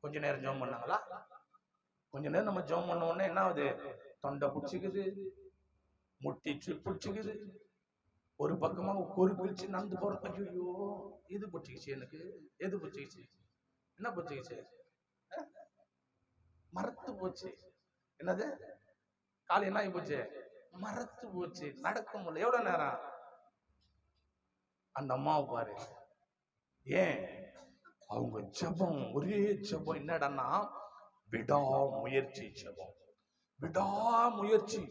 கொஞ்ச நேரம் ஜெபம் பண்ணாங்களா? கொஞ்ச நேரம் நம்ம ஜெபம் பண்ண உடனே என்ன ஆகுது? தொண்டை பிடிச்சிக்குது, முட்டி பிடிச்சிக்குது, ஒரு பக்கமா ஒரு பிடிச்சு நடந்து போறோம். ஐயோ இது பிடிச்சிக்கிச்சு, எனக்கு எது பிடிச்சிக்கிச்சு? என்ன பிடிச்சிக்கிச்சு? மரத்து போச்சு. என்னது? காலை என்ன ஆகி போச்சு? மரத்து போச்சு. நடக்க முடியல. எவ்வளவு நேரம்? அந்த அம்மாவை பாரு. ஏன்? அவங்க ஜெபம் ஒரே ஜெபம். என்னடன்னா விடாமுயற்சி ஜெபம். விடாமுயற்சி.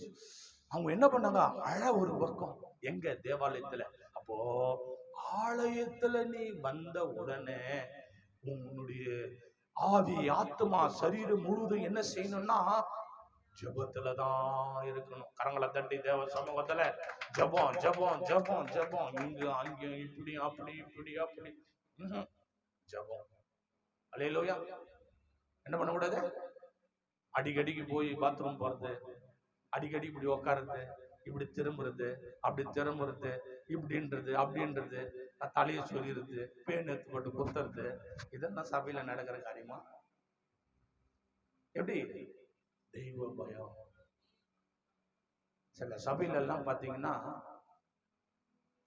அவங்க என்ன பண்ணாங்க? அழ ஒரு பக்கம். எங்க? தேவாலயத்துல. அப்போ ஆலயத்துல நீ வந்த உடனே உன்னுடைய ஆவி, ஆத்மா, சரீரம் முழுதும் என்ன செய்யணும்னா ஜபத்துலதான் இருக்கணும். கரங்களை தட்டி தேவ சமூகத்துல ஜபம் ஜபம் ஜபம் ஜபம், இங்க அங்க இப்படி அப்படி இப்படி அப்படி ஜபம். அல்லேலூயா. என்ன பண்ணக்கூடாது? அடிக்கடிக்கு போய் பாத்ரூம் போறது, அடிக்கடி இப்படி உக்காருது, இப்படி திரும்புறது, அப்படி திரும்புறது, இப்படின்றது அப்படின்றது, தலையை சொல்லிடுறது, பேன் எடுத்து போட்டு குத்துறது, இதெல்லாம் சபையில நடக்கிற காரியமா? எப்படி? தெய்வ பயம். சில சபையில எல்லாம் பாத்தீங்கன்னா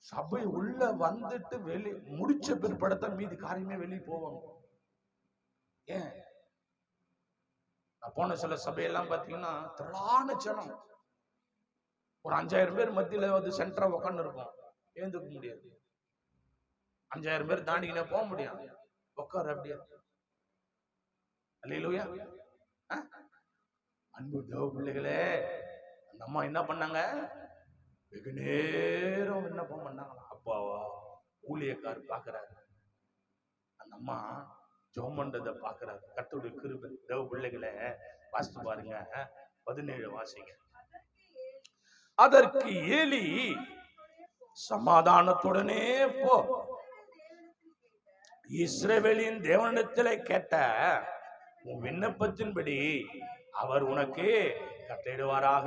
சபை உள்ள வந்துட்டு வெளி முடிச்ச பிற்படத்தான் மீதி காரியமே வெளியே போவாங்க. ஏன்? நான் போன சில சபையெல்லாம் பாத்தீங்கன்னா திரளான ஜனம், ஒரு 5000 பேர் மத்தியில வந்து சென்டரா உட்காந்து இருக்கும், ஏந்துக்க முடியாது. 5000 பேர் தாண்டிக்கினே போக முடியும், உட்காரு அப்படியே. அல்லேலூயா. அன்பு தேவ பிள்ளைகளே, அந்த அம்மா என்ன பண்ணாங்க? வெகு நேரம் விண்ணப்பம் பண்ணாங்களா. அப்பாவா ஊழியக்கார் பாக்குறாரு, அந்த அம்மா ஜெபம் பண்றதை பாக்குறாரு. கர்த்தருடைய கிருபை. தேவ பிள்ளைகளே, வாசித்து பாருங்க, 17 வாசிங்க. அதற்கு ஏலி, சமாதானத்துடனே போ, இஸ்ரவேலின் தேவனிடத்திலே கேட்ட உன் விண்ணப்பத்தின்படி அவர் உனக்கு கட்டளையிடுவாராக.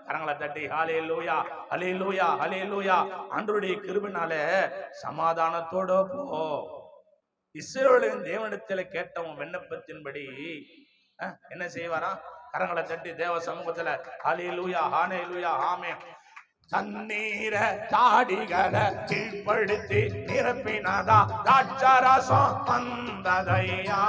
கரங்களை தட்டி ஹல்லேலூயா ஹல்லேலூயா ஹல்லேலூயா. ஆண்டவருடைய கிருபையினால சமாதானத்தோட போ, இஸ்ரவேலின் தேவனிடத்திலே கேட்ட உன் விண்ணப்பத்தின்படி என்ன செய்வாரா? கரங்களை தட்டி தேவ சமூகத்துல ஹல்லேலூயா ஹல்லேலூயா ஆமென். தண்ணீர தாடிகளை கீழ்படுத்தி நிரப்பினதா திராட்சரசம் வந்ததையா.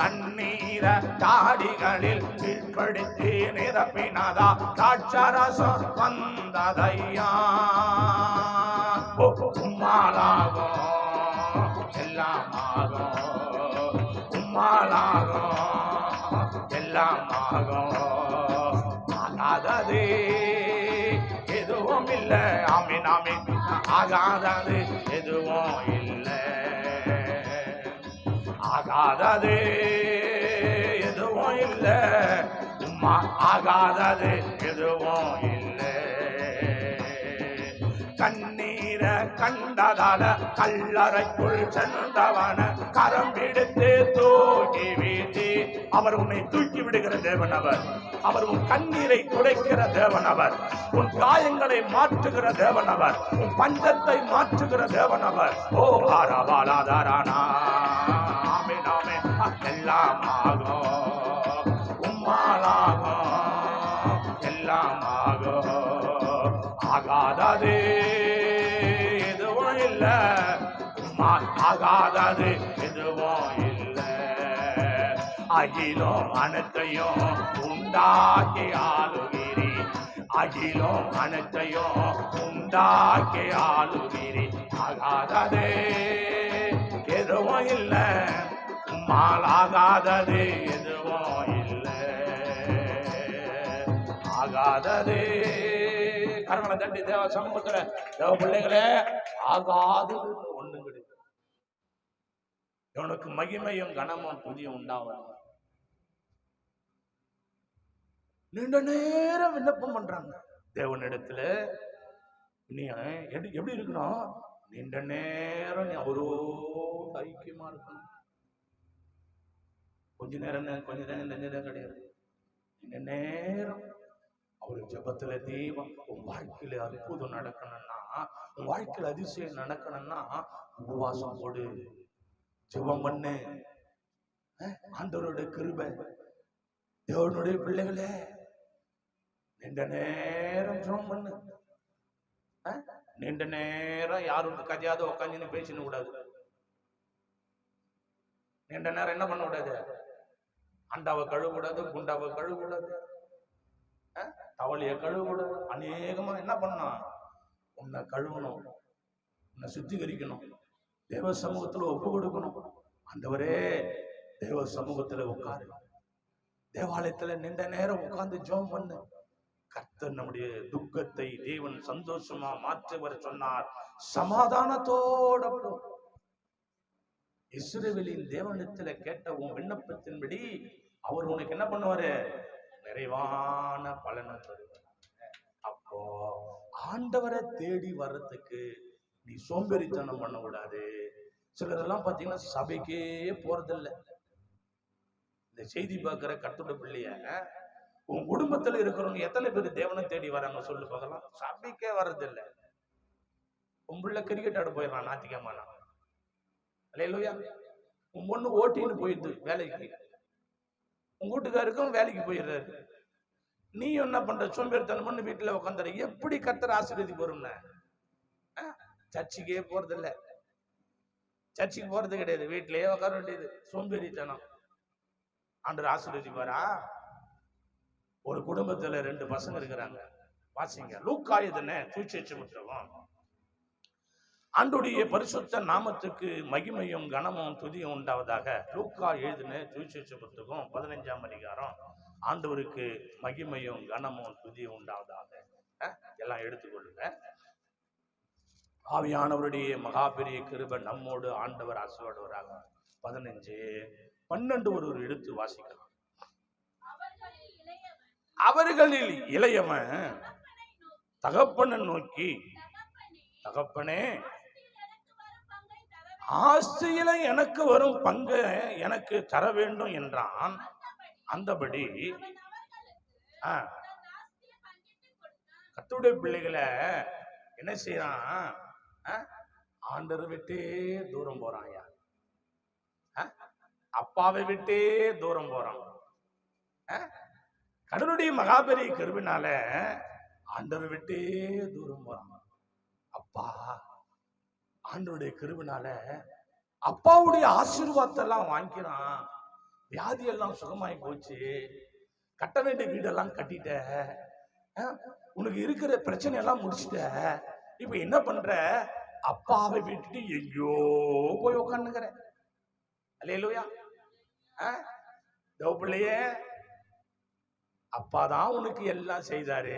தண்ணீர தாடிகளில் கீழ்படுத்தி நிரப்பினதா திராட்சரசம் வந்ததையா. உம்மாலாகும் எல்லாமாகும், உம்மாலாகும் எல்லாமாகும், ஆகாதது எதுவும் இல்லை. ஆமீன் ஆமீன். ஆகாதது எதுவும் இல்லை, ஆகாதது எதுவும் இல்லை, உம்மா ஆகாதது எதுவும் இல்லை. கண்ணீர கண்டதால கல்லறைக்குள் சென்றவன கரம் பிடித்து தூக்கி வீசி, அவர் உன்னை தூக்கி விடுகிற தேவன் அவர். அவர் உன் கண்ணீரை துடைக்கிற தேவன் அவர். உன் காயங்களை மாற்றுகிற தேவன் அவர். உன் பஞ்சத்தை மாற்றுகிற தேவன் அவர். ஓ ஆராபாலாதாரானா ஆமென் ஆமென். எல்லாம் ஆகும், உம்மாலாகும் எல்லாம் ஆகும், ஆகாதது எதுவும் இல்லை, உம்மா ஆகாதது எதுவும் இல்லை. அகிலும் அனைத்தையும் உண்டாக்கி ஆளுகிறி, அகிலும் அனைத்தையும் உண்டாக்கி ஆளுகிறி, ஆகாதது எதுவும் இல்லை, உம்மால் ஆகாதது எதுவும் இல்லை, ஆகாதது. கரங்களை தட்டி தேவ சமூகத்துல தேவ பிள்ளைகளே, ஆகாதது ஒண்ணும் கிடையாது. இவனுக்கு மகிமையும் கனமும் துதியும் உண்டாவது. நீண்ட நேரம் விண்ணப்பம் பண்றாங்க தேவனிடத்துல. நீ எப்படி இருக்கணும்? நீண்ட நேரம் நீ அவரோட ஐக்கியமா இருக்கணும். கொஞ்ச நேரம் கிடையாது. நீண்ட நேரம் அவரு ஜபத்துல தெய்வம். உன் வாழ்க்கையில அற்புதம் நடக்கணும்னா, உன் வாழ்க்கையில அதிசயம் நடக்கணும்னா உபவாசம் போடு, ஜெபம் பண்ணு. ஆண்டவருடைய கிருபை. தேவனுடைய பிள்ளைகளே, நீண்ட நேரம் ஜெபம் பண்ணு. நீண்ட நேரம் யாரும் கதையாத உட்காந்து பேசின கூடாது. நீண்ட நேரம் என்ன பண்ண கூடாது? அண்டாவை கழுவக்கூடாது, குண்டாவை கழுவக்கூடாது, தவளையை கழுவக்கூடாது. அநேகமா என்ன பண்ணணும்? உன்னை கழுவணும், உன்னை சுத்திகரிக்கணும், தேவ சமூகத்துல ஒப்பு கொடுக்கணும். ஆண்டவரே, தேவ சமூகத்துல உட்காரு, தேவாலயத்துல நீண்ட நேரம் உட்கார்ந்து ஜெபம் பண்ணு. கர்த்தர் நம்முடைய துக்கத்தை தேவன் சந்தோஷமா மாற்றுவர் சொன்னார். சமாதானத்தோட போ. இஸ்ரவேலின் தேவனிடத்துல கேட்ட உன் விண்ணப்பத்தின்படி அவர் உனக்கு என்ன பண்ணுவாரு? நிறைவான பலனை தருவார். அப்போ ஆண்டவரை தேடி வர்றதுக்கு நீ சோம்பேறித்தனம் பண்ண கூடாது. சிலரெல்லாம் பாத்தீங்கன்னா சபைக்கே போறதில்ல. இந்த செய்தி பார்க்கிற கர்த்தருடைய பிள்ளைய, உன் குடும்பத்துல இருக்கிறவங்க எத்தனை பேர் தேவனை தேடி வராங்க சொல்லு பார்க்கலாம்? சபைக்கே வர்றதில்லை. உன் பிள்ளை கிரிக்கெட் ஆட போயிடறான் ஞாயிற்றுக்கிழமை. அல்லேலூயா. உன் பொண்ணு ஓட்டின்னு போயிடுது வேலைக்கு, உன் வீட்டுக்காருக்கும் வேலைக்கு போயிடுறாரு. நீ என்ன பண்ற? சோம்பேறித்தனம் பண்ணி வீட்டுல உட்காந்துற. எப்படி கர்த்தர் ஆசீர்வதி போறோம்னா? சர்ச்சுக்கே போறதில்ல, சர்ச்சுக்கு போறது கிடையாது, வீட்டிலேயே உட்கார வேண்டியது. சோம்பேறித்தனம். ஆண்டவர் ஆசீர்வதிப்பாரா? ஒரு குடும்பத்துல 2 பசங்க இருக்கிறாங்க. வாசிங்க லூக்கா எழுதின சுவிசேஷ புத்தகம். ஆண்டவருடைய பரிசுத்த நாமத்துக்கு மகிமையும் கனமும் துதியும் உண்டாவதாக. லூக்கா எழுதின சுவிசேஷ புத்தகம் 15ஆம் அதிகாரம். ஆண்டவருக்கு மகிமையும் கனமும் துதியும் உண்டாவதாக. எல்லாம் எடுத்துக்கொள்ளுங்க. ஆவியானவருடைய மகா பெரிய கிருபை நம்மோடு ஆண்டவர் ஆசீர்வாடுவராக. 15, 12 ஒரு எடுத்து வாசிக்கலாம். அவர்களில் இளையவன் தகப்பனை நோக்கி, தகப்பனே, ஆஸ்தியில எனக்கு வரும் பங்கு எனக்கு தர வேண்டும் என்றான். அந்தபடி கர்த்தருடைய பிள்ளைகளை என்ன செய்யறான்? ஆண்டரை விட்டே தூரம் போறான். அப்பாவை விட்டே தூரம் போறான். கடவுளுடைய மகாபெரிய கிருபையினால ஆண்டரை விட்டே தூரம் போறான். அப்பா ஆண்டவருடைய கிருபையினால அப்பாவுடைய ஆசீர்வாதத்தை எல்லாம் வாங்கிக்கிறான். வியாதி எல்லாம் சுகமாயி போச்சு. கட்ட வேண்டிய வீடெல்லாம் கட்டிட்ட. உனக்கு இருக்கிற பிரச்சனை எல்லாம் முடிச்சுட்ட. இப்ப என்ன பண்ற? அப்பாவை விட்டுட்டு எங்கேயோ போய் உட்காந்துக்கிற. அல்லேலூயா. பிள்ளையே, அப்பாதான் உனக்கு எல்லாம் செய்தாரு.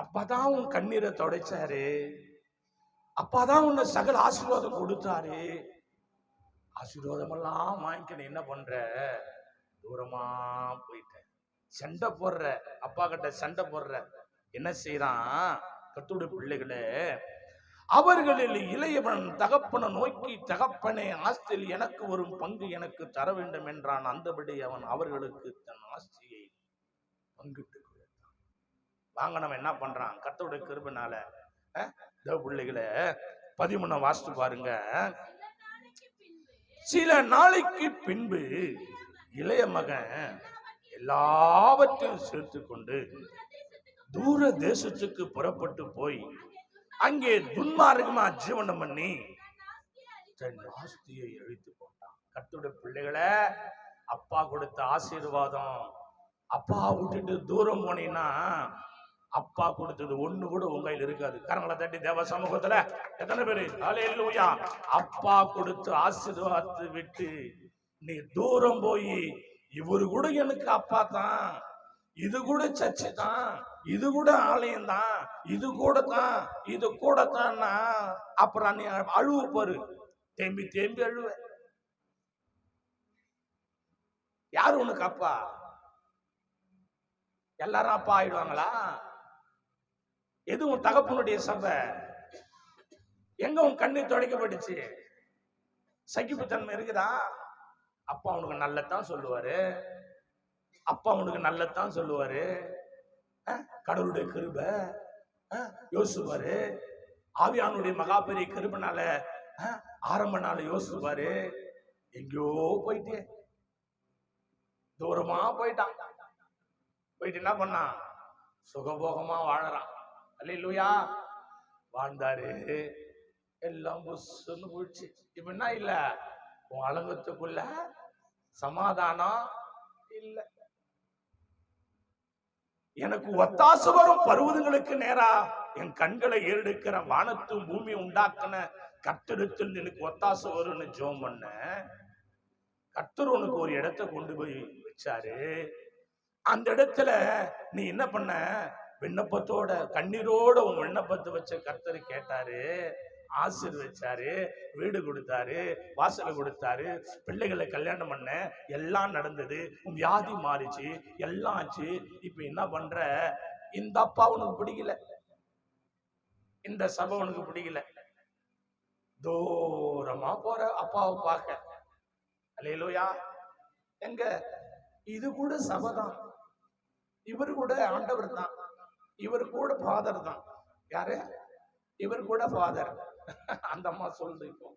அப்பாதான் உன் கண்ணீரை துடைச்சாரு. அப்பாதான் உன்னை சகல ஆசீர்வாதம் கொடுத்தாரு. ஆசீர்வாதம் எல்லாம் வாங்கிக்கணும். என்ன பண்ற? தூரமா போயிட்ட. சண்டை போடுற. அப்பா கிட்ட சண்டை போடுற. என்ன செய்யறான்? கர்த்தருடைய பிள்ளைகளே, அவர்களில் இளையவன் தகப்பனை நோக்கி, தகப்பனே, ஆஸ்தியில் எனக்கு வரும் பங்கு எனக்கு தர வேண்டும் என்றான். அந்தபடி அவன் அவர்களுக்கு தன் ஆஸ்தியை பங்கிட்டு கொடுத்தான். வாங்க, நம்ம என்ன பண்றான்? கர்த்தருடைய கிருபையினால தேவ பிள்ளைகளை 13 வாசித்து பாருங்க. சில நாளைக்கு பின்பு இளைய மகன் எல்லாவற்றையும் சேர்த்து கொண்டு தூர தேசத்துக்கு புறப்பட்டு போய் அங்கே துன்மார்க்கமா ஜீவனம் பண்ணி தன் ஆஸ்தியை அழித்து போட்டான். கர்த்தருடைய பிள்ளைகளை, அப்பா கொடுத்த ஆசீர்வாதம், அப்பா விட்டுட்டு தூரம் போனீங்கன்னா அப்பா கொடுத்தது ஒண்ணு கூட உங்க கையில் இருக்காது. கரங்களை தட்டி தேவ சமூகத்துல எத்தனை பேரு ஹல்லேலூயா. அப்பா கொடுத்த ஆசீர்வாதத்தை விட்டு நீ தூரம் போய், இவரு கூட எனக்கு அப்பா தான், இது கூட சர்ச்சு தான், இது கூட ஆலயம் தான், இது கூட தான், இது கூட தான், அப்புறம் நீ அழுவு பாரு. தேம்பி தேம்பி அழுவ. யாரு உனக்கு அப்பா? எல்லாரும் அப்பா ஆயிடுவாங்களா? எது உன் தகப்பனுடைய சபை? எங்க உன் கண்ணீர் துடைக்கப்பட்டுச்சு? சகிப்புத்தன்மை இருக்குதா? அப்பா உனக்கு நல்லதான் சொல்லுவாரு. அப்பா உனக்கு நல்லதான் சொல்லுவாரு. கடவுளுடைய கிருபை யோசிப்பாரு. ஆவியானுடைய மகாபெரிய கிருபைனால ஆரம்ப நாள் யோசிப்பாரு. எங்கேயோ போயிட்டு தூரமா போயிட்டான். போயிட்டு என்ன பண்ணான்? சுகபோகமா வாழறான். அல்லேலூயா. வாழ்ந்தாரு. எல்லாம் புஷ்ன்னு போயிடுச்சு. இப்ப என்ன இல்ல? உன் அலங்கத்துக்குள்ள சமாதானம் இல்ல. எனக்கு ஒத்தாசு வரும் பருவதங்களுக்கு நேரா என் கண்களை ஏறெடுக்கிற வானத்தும் பூமி உண்டாக்கின கர்த்தரிடத்தில் எனக்கு ஒத்தாசு வரும்னு ஜெபம் பண்ண. கர்த்தர் உனக்கு ஒரு இடத்தை கொண்டு போய் வச்சாரு. அந்த இடத்துல நீ என்ன பண்ண? விண்ணப்பத்தோட கண்ணீரோட உன் விண்ணப்பத்தை வச்ச கர்த்தர் கேட்டாரு, ஆசீர்வதிச்சாரு, வீடு கொடுத்தாரு, வாசலை கொடுத்தாரு, பிள்ளைகளை கல்யாணம் பண்ண, எல்லாம் நடந்தது, உன் வியாதி மாறிச்சு, எல்லாம் ஆச்சு. இப்ப என்ன பண்ற? இந்த அப்பா உனக்கு பிடிக்கல, இந்த சபை உனக்கு பிடிக்கல, தூரமா போற அப்பாவை பார்க்க. அல்லேலூயா. எங்க இது கூட சபை தான், இவர் கூட ஆண்டவர் தான், இவர் கூட ஃபாதர் தான். யாரு? இவர் கூட ஃபாதர். அந்த அம்மா சொல்லுது. இப்போ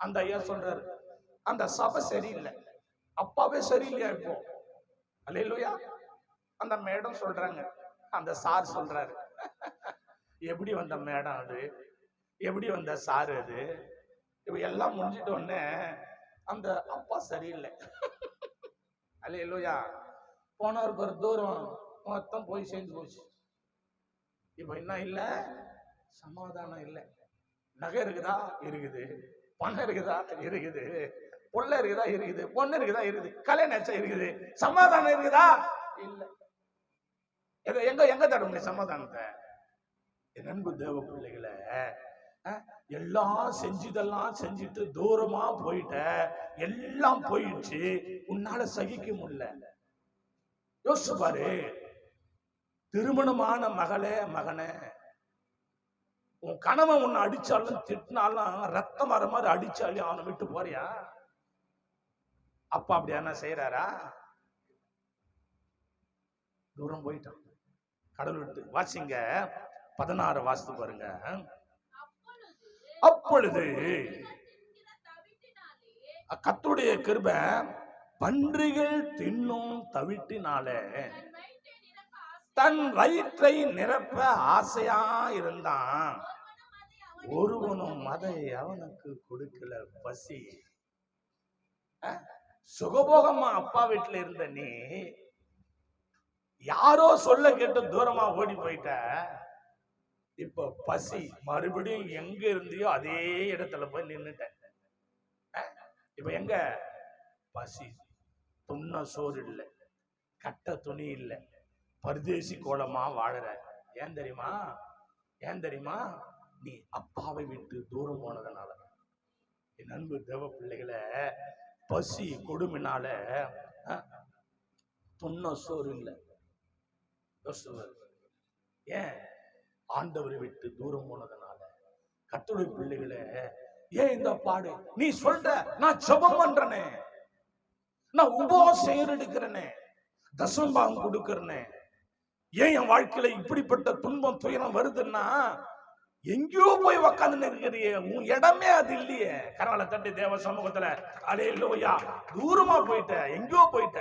அந்த ஐயா சொல்றாரு, அந்த சபை சரியில்லை, அப்பாவே சரியில்லையா இப்போ. அல்லேலூயா. அந்த மேடம் சொல்றாங்க, அந்த சார் சொல்றாரு, எப்படி வந்த மேடம் அது, எப்படி வந்த சார் அது, இப்ப எல்லாம் முடிஞ்சிட்ட உடனே அந்த அப்பா சரியில்லை. அல்லேலூயா. போனவருக்கு ஒரு தூரம் மொத்தம் போய் சேர்ந்து போச்சு. இப்ப என்ன இல்ல? சமாதானம் இல்லை. நகை இருக்குதா? இருக்குது. பணம் இருக்குதா? இருக்குது. புள்ள இருக்குதா? இருக்குது. பொண்ணு இருக்குதா? இருக்குது. கல்யாணம் இருக்குது. சமாதானம் இருக்குதா? இல்ல. எங்க எங்க தர முடியும் சமாதானத்தை? என் அன்பு தேவ பிள்ளைகளை, எல்லாம் செஞ்சதெல்லாம் செஞ்சுட்டு தூரமா போயிட்ட, எல்லாம் போயிடுச்சு, உன்னால சகிக்க முடியல. யோசிச்சு பாரு. திருமணமான மகளே, மகனே, உன் கணவன் உன்னை அடிச்சாலும் திட்டினாலும் ரத்தம் வர மாதிரி அடிச்சாலும் அவனை விட்டு போறியா? அப்பா அப்படி என்ன செய்யறாரா? தூரம் போயிட்டான், கடல் விட்டு. வாசிங்க 16 வாசித்து பாருங்க. அப்பொழுது கர்த்தருடைய கிருபை பன்றிகள் தின்னும் தவிட்டினாலே தன் வயிற்றை நிரப்ப ஆசையா இருந்தான், ஒருவனும் அதை அவனுக்கு கொடுக்கல. பசி. சுகபோகமா அப்பா வீட்டுல இருந்த நீ யாரோ சொல்ல கேட்டு தூரமா ஓடி போயிட்ட. இப்ப பசி, மறுபடியும் எங்க இருந்தியோ அதே இடத்துல போய் நின்னுட்ட. இப்ப எங்க? பசி. துண்ண சோறு இல்லை, கட்ட துணி இல்லை, பரதேசி கோலமா வாழற. ஏன் தெரியுமா? ஏன் தெரியுமா? நீ அப்பாவை விட்டு தூரம் போனதுனால. என் அன்பு தேவ பிள்ளைகளை, பசி கொடுமைனால துண்ண சோறு இல்லை. ஏன்? ஆண்டவரை விட்டு தூரம் போனதுனால. கர்த்தருடைய பிள்ளைகளை, ஏன் இந்த பாடு? நீ சொல்ற, நான் ஜெபம் பண்றனே, நான் உபவாசம் ஏறெடுக்கிறனே, தசமபாகம் கொடுக்கிறனே, ஏன் என் வாழ்க்கையில இப்படிப்பட்ட துன்பம் துயரம் வருதுன்னா, எங்கேயோ போய் உக்காந்து இருக்கிறியே, உன் இடமே அது இல்லையே. கரவலை தட்டி தேவ சமூகத்துல அல்லேலூயா. தூரமா போயிட்ட, எங்கேயோ போயிட்ட.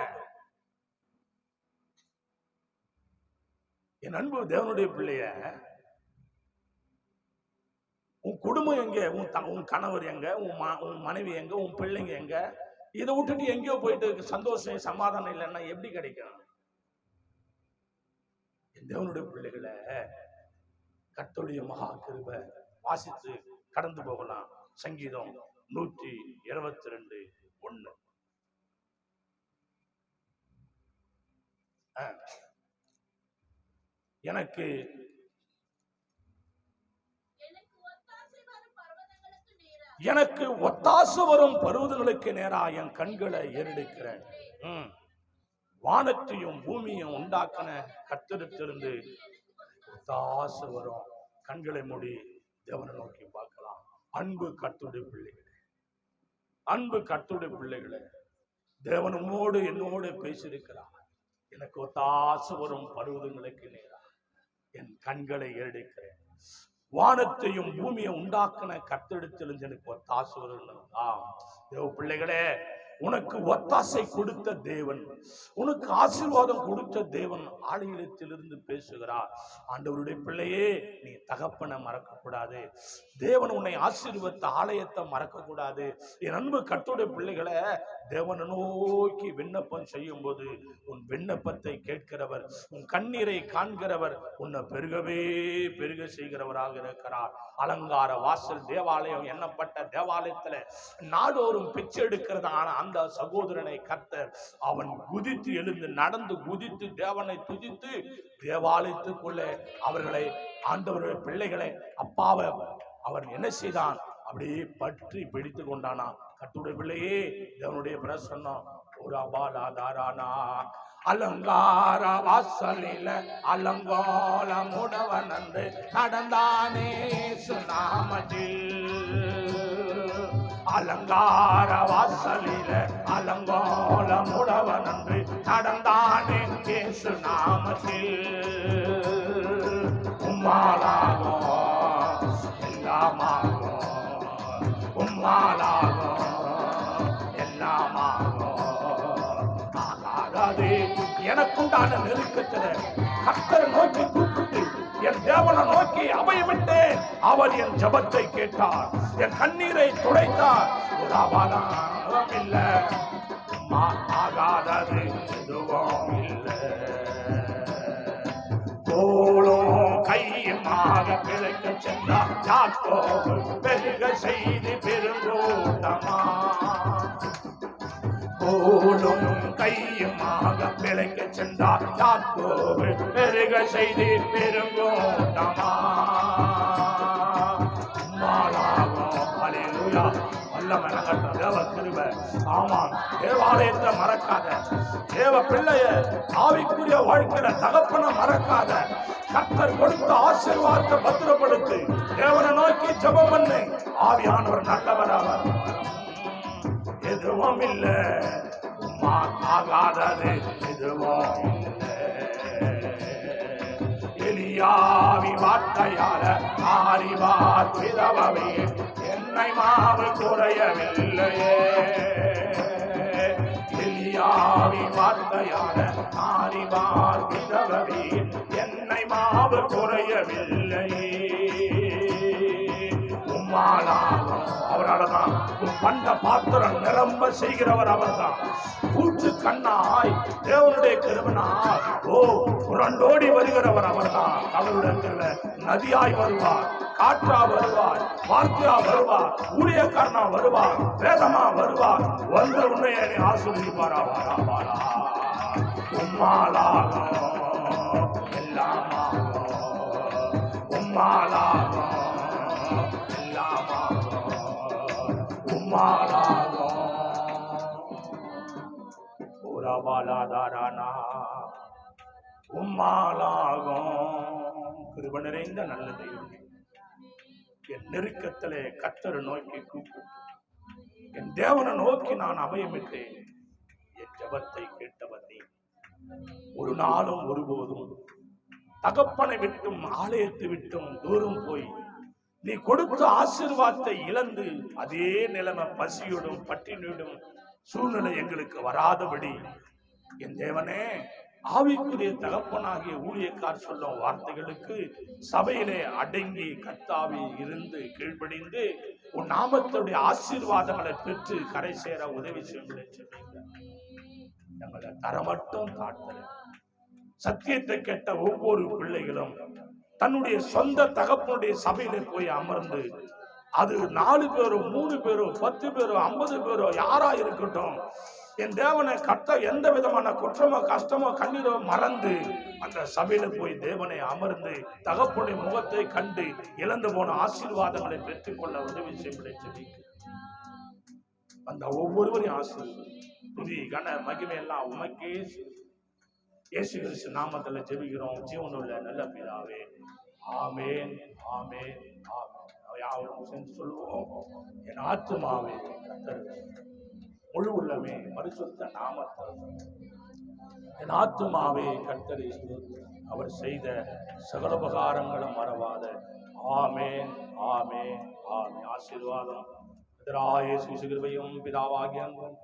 என் அன்பு தேவனுடைய பிள்ளைய, உன் குடும்பம் எங்க? உன் கணவர் எங்க? உன் மனைவி எங்க? உன் பிள்ளைங்க எங்க? இதை விட்டுட்டு எங்கேயோ போயிட்டு சந்தோஷம் சமாதானம் இல்லைன்னா எப்படி கிடைக்கும்? என் தேவனுடைய பிள்ளைகளை, கர்த்தருடைய மகா கிருபை வாசித்து கடந்து போகலாம். சங்கீதம் 122:1. எனக்கு எனக்கு ஒத்தாசு வரும் பர்வதங்களுக்கு நேரா என் கண்களை ஏறெடுக்கிறேன். வானத்தையும் பூமியும் உண்டாக்கின கர்த்தரிடத்திலிருந்து ஒத்தாசு வரும். கண்களை மூடி தேவனை நோக்கி பார்க்கலாம். அன்பு கர்த்தருடைய பிள்ளைகளே, அன்பு கர்த்தருடைய பிள்ளைகளே, தேவன் உம்மோடு என்னோடு பேசியிருக்கிறார். எனக்கு ஒத்தாசு வரும் பர்வதங்களுக்கு நேரா என் கண்களை ஏறெடுக்கிறேன். வானத்தையும் பூமியை உண்டாக்கின கர்த்தரிடத்திலிருந்து எனக்கு ஒத்தாசு வரும். தேவ பிள்ளைகளே, உனக்கு ஒத்தாசை கொடுத்த தேவன், உனக்கு ஆசீர்வாதம் கொடுத்த தேவன் ஆலயத்திலிருந்து பேசுகிறார். ஆண்டவருடைய பிள்ளையே, நீ தகப்பனை மறக்க கூடாது. தேவன் உன்னை ஆசீர்வதித்த ஆலயத்தை மறக்க கூடாது. என் அன்பு கர்த்தருடைய பிள்ளைகளை, தேவனை நோக்கி விண்ணப்பம் செய்யும் போது உன் விண்ணப்பத்தை கேட்கிறவர், உன் கண்ணீரை காண்கிறவர், உன்னை பெருகவே பெருக செய்கிறவராக இருக்கிறார். அலங்கார வாசல் தேவாலயம் எண்ணப்பட்ட தேவாலயத்துல நாடோறும் பிச்சை எடுக்கிறதான அந்த சகோதரனை கர்த்தர் அவன் குதித்து எழுந்து நடந்து குதித்து தேவனை துதித்து தேவாலயத்துக்குள்ளே அவர்களை ஆண்டவருடைய பிள்ளைகளை அப்பாவை அவன் என்ன செய்தான், அப்படியே பற்றி பிடித்து கொண்டானா. கர்த்தருடைய பிள்ளையே, தேவனுடைய பிரசன்னம் ஒரு அபாலாதாரானா அலங்கார வாசலில அலங்கோலமுடவன் என்று நடந்தானே சுனாமத்தில். அலங்கார வாசலில அலங்கோலமுடவன் என்று நடந்தானே சுனாமத்தில். உம்மாலாகும் எல்லாமாகும், உம்மாலாகும் எல்லாமாகும். ஆகாது எனக்குண்டான நெருக்கத்துல கர்த்தரை நோக்கி கூப்பிட்டு என் தேவனை நோக்கி அபயமிட்டேன். அவர் என் ஜெபத்தை கேட்டார், என் கண்ணீரை துடைத்தார். ஒரு அபாயம் இல்லை, ஆகாதது எதுவும் இல்லை. கோளும் கையுமாக பிழைக்க சென்றார் யாக்கோபு, பெருக செய்தி பெருங்கூட்டமா. கோளும் கையுமாக பிழைக்க சென்றார் யாக்கோபு, பெருக செய்தி பெருங்கூட்டமா. ஹல்லேலூயா. தேவ கிருபை. ஆமாம், தேவாலயத்தை மறக்காத, தேவ பிள்ளைய ஆவிக்குரிய வாழ்க்கையில தகப்பனை மறக்காத. கர்த்தர் கொடுத்த ஆசீர்வாதத்தை பத்திரப்படுத்து. தேவனை நோக்கி ஜெபம் பண்ணு. ஆவியானவர் நல்லவர் அவர். எதுவும் இல்லை, ஆகாதது எதுவும் இல்லை. எலியாவி வார்த்தையால ஆரிவார் பிறவவே என்னை மாவு குறையவில்லையே. எலியாவி வார்த்தையால ஆரிவார் பிறவவே என்னை மாவு குறையவில்லையே. உம்மாலாகும் அவரால்தான் பண்ட பாத்திரம் நிரம்ப செய்கிறவர் அவர்தான். கூற்று கண்ணாய் தேவனுடைய கிருபையினால் புரண்டோடி வருகிறவர் அவர்தான். அவருடைய கிருபை நதியாய் வருவார், காற்றா வருவார், வார்த்தையா வருவார், ஊழியக்காரனா வருவார், வேதமா வருவார். வந்து உன்னை ஆசீர்வதிப்பாரா. உம்மாலாகும் எல்லாமாகும், உம்மாலாகும் கிருபை நிறைந்த நல்ல தெய்வம், என் நெருக்கத்திலே கர்த்தரை நோக்கி கூப்பிட்டு என் தேவனை நோக்கி நான் அபயமிட்டேன். என் ஜெபத்தை கேட்டவர் நீ. ஒரு நாளும் ஒருபோதும் தகப்பனை விட்டும் ஆலயத்தை விட்டும் தூரம் போய் நீ கொடுத்த ஆசீர்வாதத்தை இழந்து அதே நிலைமை பசியோடும் பட்டினியோடும் சூழ்நிலை எங்களுக்கு வராதபடி என் தேவனே, ஆவிக்குரிய தகப்பனாகிய ஊழியக்கார் சொல்லும் வார்த்தைகளுக்கு சபையிலே அடங்கி கர்த்தாவி இருந்து கீழ்ப்படிந்து உன் நாமத்துடைய ஆசீர்வாதங்களை பெற்று கரை சேர உதவி செய்யுங்கள். நம்மளை தரமட்டும் காட்டல. சத்தியத்தை கேட்ட ஒவ்வொரு பிள்ளைகளும் தன்னுடைய சொந்த தகப்பனுடைய சபையில போய் அமர்ந்து, அது 4 பேரோ 3 பேரோ 10 பேரோ 50 பேரோ யாரா இருக்கட்டும், என் தேவனை கர்த்தர் எந்த விதமான குற்றமோ கஷ்டமோ கண்ணீரோ மறந்து அந்த சபையில போய் தேவனை அமர்ந்து தகப்பனுடைய முகத்தை கண்டு இழந்து போன ஆசீர்வாதங்களை பெற்றுக்கொள்ள உதவி செய்ய அந்த ஒவ்வொருவரையும் ஆசீர்வாதம் துதி கன மகிமை எல்லாம் உமக்கே. இயேசு கிறிஸ்து நாமத்துல ஜெபிக்கிறோம் ஜீவனுள்ள நல்ல பிதாவே. ஆமென், ஆமென், ஆமென். யாவரும் சென்று சொல்லுவோம். என் ஆத்துமாவே கர்த்தர் முழு உள்ளமே பரிசுத்த நாமத்தில். என் ஆத்துமாவே கர்த்தரை அவர் செய்த சகல உபகாரங்களும் மறவாத. ஆமென், ஆமென், ஆமென். ஆசீர்வாதம் கிருபையும் பிதாவாகிய அன்பும்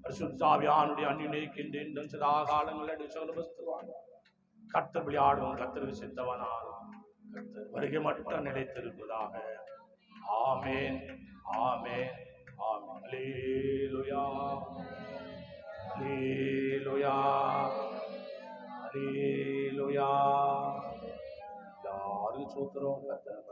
பரிசுத்தாவியானுடைய அந்நினைக்கின்றேன் சதா காலங்களில் சொல்லுவான். கர்த்தர் விளையாடும், கர்த்தர் சித்தவனாலும் கர்த்தர் வருகை மட்டும் நிலைத்திருப்பதாக. ஆமென், ஆமென், ஆமென். அல்லேலூயா, அல்லேலூயா, அல்லேலூயா. எல்லாரும் சூத்திரம் கர்த்தர்